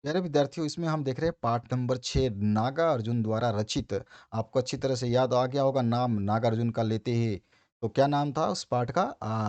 प्यारे विद्यार्थियों, इसमें हम देख रहे हैं पाठ नंबर 6 नागार्जुन द्वारा रचित। आपको अच्छी तरह से याद आ गया होगा नाम नागार्जुन का लेते ही। तो क्या नाम था उस पाठ का?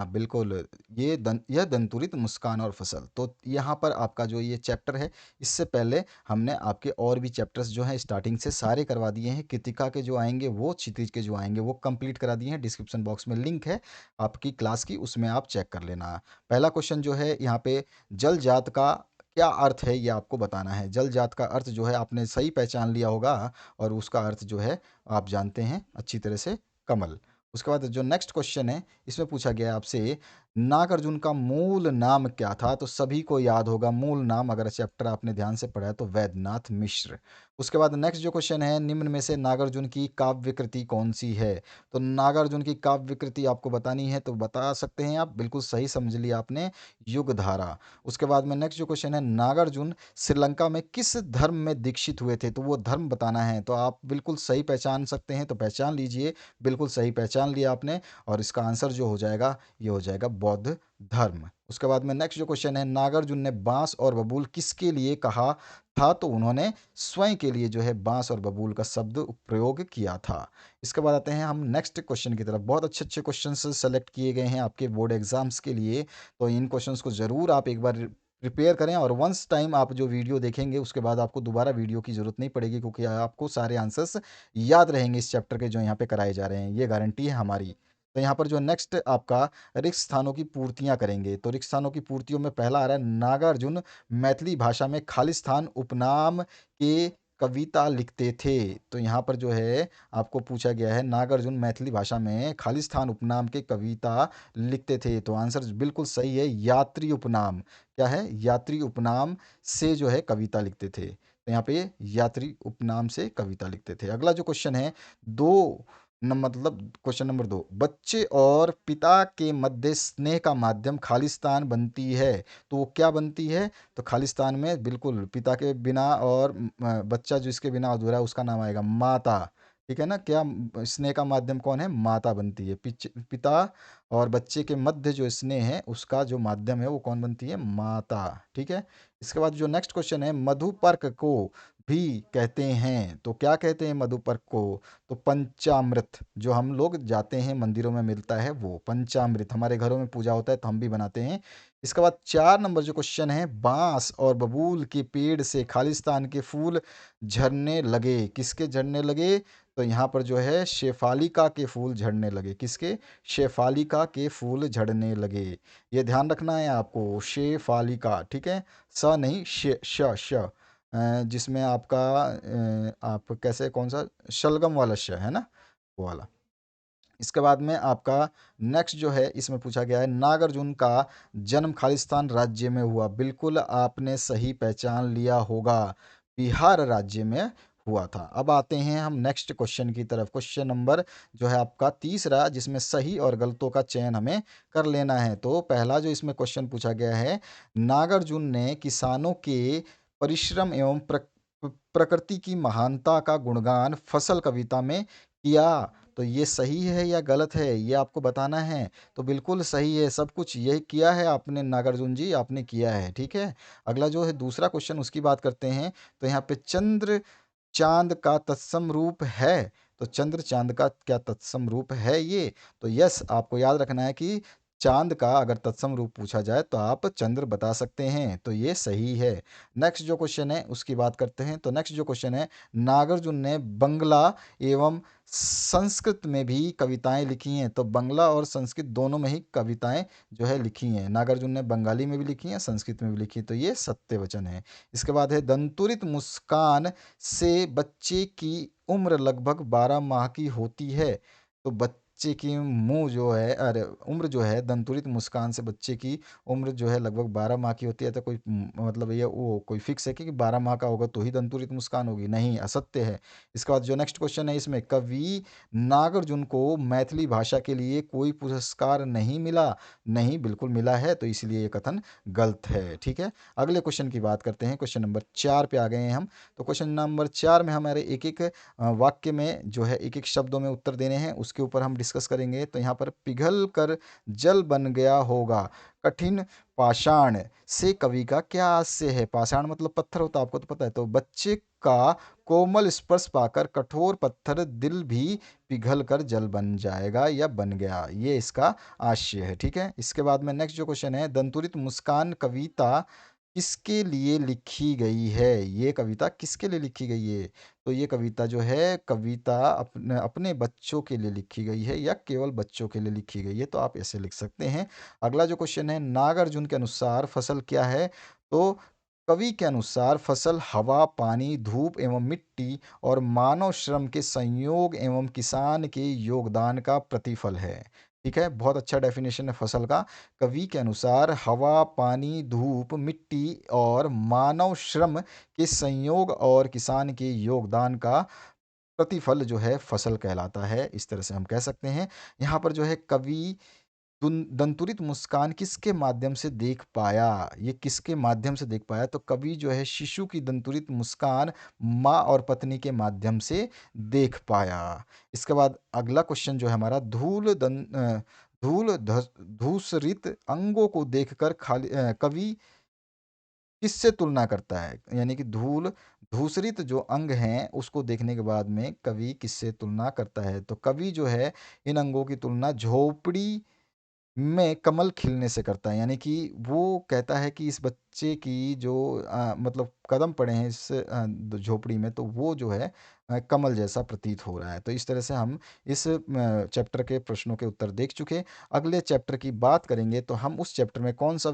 बिल्कुल, यह दंतुरित मुस्कान और फसल। तो यहाँ पर आपका जो ये चैप्टर है, इससे पहले हमने आपके और भी चैप्टर्स जो हैं स्टार्टिंग से सारे करवा दिए हैं। कृतिका के जो आएंगे वो, क्षितिज के जो आएंगे वो कंप्लीट करा दिए हैं। डिस्क्रिप्शन बॉक्स में लिंक है आपकी क्लास की, उसमें आप चेक कर लेना। पहला क्वेश्चन जो है यहाँ पे, जल जात का क्या अर्थ है ये आपको बताना है। जल जात का अर्थ जो है आपने सही पहचान लिया होगा, और उसका अर्थ जो है आप जानते हैं अच्छी तरह से, कमल। उसके बाद जो नेक्स्ट क्वेश्चन है, इसमें पूछा गया है आपसे, नागार्जुन का मूल नाम क्या था? तो सभी को याद होगा मूल नाम, अगर चैप्टर आपने ध्यान से पढ़ा है तो, वैद्यनाथ मिश्र। उसके बाद नेक्स्ट जो क्वेश्चन है, निम्न में से नागार्जुन की काव्य कृति कौन सी है? तो नागार्जुन की काव्य कृति आपको बतानी है, तो बता सकते हैं आप, बिल्कुल सही समझ लिया आपने, युगधारा। उसके बाद में नेक्स्ट जो क्वेश्चन है, नागार्जुन श्रीलंका में किस धर्म में दीक्षित हुए थे? तो वो धर्म बताना है। तो आप बिल्कुल सही पहचान सकते हैं, तो पहचान लीजिए, बिल्कुल सही पहचान लिया आपने। और इसका आंसर जो हो जाएगा, ये हो जाएगा बौद्ध धर्म। उसके बाद में नेक्स्ट जो क्वेश्चन है, नागार्जुन ने बांस और बबूल किसके लिए कहा था? तो उन्होंने स्वयं के लिए जो है बांस और बबूल का शब्द प्रयोग किया था। इसके बाद आते हैं हम नेक्स्ट क्वेश्चन की तरफ। बहुत अच्छे अच्छे क्वेश्चन सेलेक्ट किए गए हैं आपके बोर्ड एग्जाम्स के लिए, तो इन क्वेश्चंस को ज़रूर आप एक बार प्रिपेयर करें। और वंस टाइम आप जो वीडियो देखेंगे, उसके बाद आपको दोबारा वीडियो की ज़रूरत नहीं पड़ेगी, क्योंकि आपको सारे आंसर्स याद रहेंगे इस चैप्टर के जो यहाँ पे कराए जा रहे हैं, ये गारंटी है हमारी। तो यहाँ पर जो नेक्स्ट आपका रिक्त स्थानों की पूर्तियाँ करेंगे, तो रिक्त स्थानों की पूर्तियों में पहला आ रहा है, नागार्जुन मैथिली भाषा में खालिस्तान उपनाम के कविता लिखते थे। तो यहाँ पर जो है आपको पूछा गया है, नागार्जुन मैथिली भाषा में खालिस्तान उपनाम के कविता लिखते थे। तो आंसर बिल्कुल सही है, यात्री उपनाम। क्या है? यात्री उपनाम से जो है कविता लिखते थे। तो यहाँ पे यात्री उपनाम से कविता लिखते थे। अगला जो क्वेश्चन है, दो मतलब क्वेश्चन नंबर 2, बच्चे और पिता के मध्य स्नेह का माध्यम खालिस्तान बनती है। तो वो क्या बनती है? तो खालिस्तान में बिल्कुल पिता के बिना, और बच्चा जो इसके बिना अधूरा है, उसका नाम आएगा माता। ठीक है ना? क्या स्नेह का माध्यम कौन है? माता बनती है। पिता और बच्चे के मध्य जो स्नेह है, उसका जो माध्यम है वो कौन बनती है? माता। ठीक है। इसके बाद जो नेक्स्ट क्वेश्चन है, मधुपर्क को भी कहते हैं। तो क्या कहते हैं मधुपर्क को? तो पंचामृत, जो हम लोग जाते हैं मंदिरों में मिलता है वो पंचामृत, हमारे घरों में पूजा होता है तो हम भी बनाते हैं। इसके बाद 4 नंबर जो क्वेश्चन है, बांस और बबूल के पेड़ से खालिस्तान के फूल झड़ने लगे। किसके झड़ने लगे? तो यहाँ पर जो है शेफालिका के फूल झड़ने लगे। किसके? शेफालिका के फूल झड़ने लगे। ये ध्यान रखना है आपको, शेफालिका। ठीक है, स नहीं, श जिसमें आपका आप कैसे, कौन सा, शलगम वाला श है ना, वो वाला। इसके बाद में आपका नेक्स्ट जो है, इसमें पूछा गया है, नागार्जुन का जन्म खालिस्तान राज्य में हुआ। बिल्कुल आपने सही पहचान लिया होगा, बिहार राज्य में हुआ था। अब आते हैं हम नेक्स्ट क्वेश्चन की तरफ। क्वेश्चन नंबर जो है आपका तीसरा, जिसमें सही और गलतों का चयन हमें कर लेना है। तो पहला जो इसमें क्वेश्चन पूछा गया है, नागार्जुन ने किसानों के परिश्रम एवं प्रकृति की महानता का गुणगान फसल कविता में किया। तो ये सही है या गलत है, ये आपको बताना है। तो बिल्कुल सही है, सब कुछ ये किया है आपने नागार्जुन जी, आपने किया है। ठीक है। अगला जो है दूसरा क्वेश्चन, उसकी बात करते हैं। तो यहाँ पे चंद्र चांद का तत्सम रूप है। तो चंद्र चांद का क्या तत्सम रूप है ये? तो यस, आपको याद रखना है कि चांद का अगर तत्सम रूप पूछा जाए तो आप चंद्र बता सकते हैं, तो ये सही है। नेक्स्ट जो क्वेश्चन है उसकी बात करते हैं। तो नेक्स्ट जो क्वेश्चन है, नागार्जुन ने बंगला एवं संस्कृत में भी कविताएं लिखी हैं। तो बंगला और संस्कृत दोनों में ही कविताएं जो है लिखी हैं। नागार्जुन ने बंगाली में भी लिखी हैं, संस्कृत में भी लिखी, तो ये सत्य वचन है। इसके बाद है, दंतुरित मुस्कान से बच्चे की उम्र लगभग 12 माह की होती है। तो बच्चे की मुंह जो है, अरे उम्र जो है, दंतुरित मुस्कान से बच्चे की उम्र जो है लगभग 12 माह की होती है। तो कोई मतलब ये वो कोई फिक्स है कि 12 माह का होगा तो ही दंतुरित मुस्कान होगी? नहीं, असत्य है। इसके बाद जो नेक्स्ट क्वेश्चन है, इसमें कवि नागार्जुन को मैथिली भाषा के लिए कोई पुरस्कार नहीं मिला। नहीं, बिल्कुल मिला है, तो इसलिए ये कथन गलत है। ठीक है। अगले क्वेश्चन की बात करते हैं। क्वेश्चन नंबर 4 पे आ गए हैं हम। तो क्वेश्चन नंबर 4 में हमारे एक एक वाक्य में जो है एक एक शब्दों में उत्तर देने हैं, उसके ऊपर हम डिस्कस करेंगे। तो यहाँ पर पिघल कर जल बन गया होगा कठिन पाषाण से कवि का क्या आशय है। पाषाण मतलब पत्थर होता है, आपको तो पता है। तो बच्चे का कोमल स्पर्श पाकर कठोर पत्थर दिल भी पिघल कर जल बन जाएगा या बन गया, ये इसका आशय है। ठीक है, इसके बाद में नेक्स्ट जो क्वेश्चन है, दंतुरित मुस्कान कविता किसके लिए लिखी गई है। ये कविता किसके लिए लिखी गई है। तो ये कविता जो है, कविता अपने अपने बच्चों के लिए लिखी गई है या केवल बच्चों के लिए लिखी गई है, तो आप ऐसे लिख सकते हैं। अगला जो क्वेश्चन है, नागार्जुन के अनुसार फसल क्या है। तो कवि के अनुसार फसल हवा, पानी, धूप एवं मिट्टी और मानव श्रम के संयोग एवं किसान के योगदान का प्रतिफल है। ठीक है, बहुत अच्छा डेफिनेशन है फसल का। कवि के अनुसार हवा, पानी, धूप, मिट्टी और मानव श्रम के संयोग और किसान के योगदान का प्रतिफल जो है फसल कहलाता है, इस तरह से हम कह सकते हैं। यहाँ पर जो है कवि दंतुरित मुस्कान किसके माध्यम से देख पाया। ये किसके माध्यम से देख पाया, तो कवि जो है शिशु की दंतुरित मुस्कान माँ और पत्नी के माध्यम से देख पाया। इसके बाद अगला क्वेश्चन जो है हमारा, धूसरित अंगों को देखकर कवि किससे तुलना करता है। यानी कि धूसरित जो अंग हैं उसको देखने के बाद में कवि किससे तुलना करता है। तो कवि जो है इन अंगों की तुलना झोपड़ी में कमल खिलने से करता है। यानी कि वो कहता है कि इस बच्चे की जो मतलब कदम पड़े हैं इस झोपड़ी में, तो वो जो है कमल जैसा प्रतीत हो रहा है। तो इस तरह से हम इस चैप्टर के प्रश्नों के उत्तर देख चुके। अगले चैप्टर की बात करेंगे तो हम उस चैप्टर में कौन सा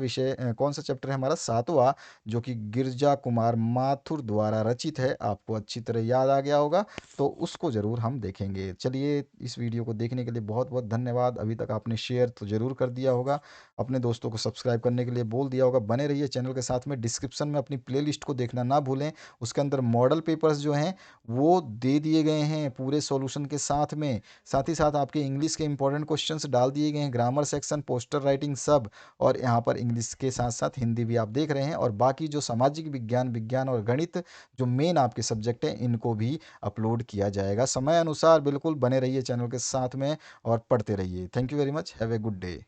चैप्टर है हमारा, सातवां, जो कि गिरजा कुमार माथुर द्वारा रचित है। आपको अच्छी तरह याद आ गया होगा, तो उसको ज़रूर हम देखेंगे। चलिए, इस वीडियो को देखने के लिए बहुत बहुत धन्यवाद। अभी तक आपने शेयर तो ज़रूर कर दिया होगा, अपने दोस्तों को सब्सक्राइब करने के लिए बोल दिया होगा। बने रहिए चैनल के साथ में। डिस्क्रिप्शन में अपनी प्लेलिस्ट को देखना ना भूलें, उसके अंदर मॉडल पेपर्स जो हैं वो दे दिए गए हैं पूरे सॉल्यूशन के साथ में। साथ ही साथ आपके इंग्लिश के इंपॉर्टेंट क्वेश्चंस डाल दिए गए हैं, ग्रामर सेक्शन, पोस्टर राइटिंग सब। और यहाँ पर इंग्लिश के साथ साथ हिंदी भी आप देख रहे हैं। और बाकी जो सामाजिक विज्ञान, विज्ञान और गणित जो मेन आपके सब्जेक्ट हैं, इनको भी अपलोड किया जाएगा समय अनुसार। बिल्कुल बने रहिए चैनल के साथ में और पढ़ते रहिए। Thank you very much, have a good day.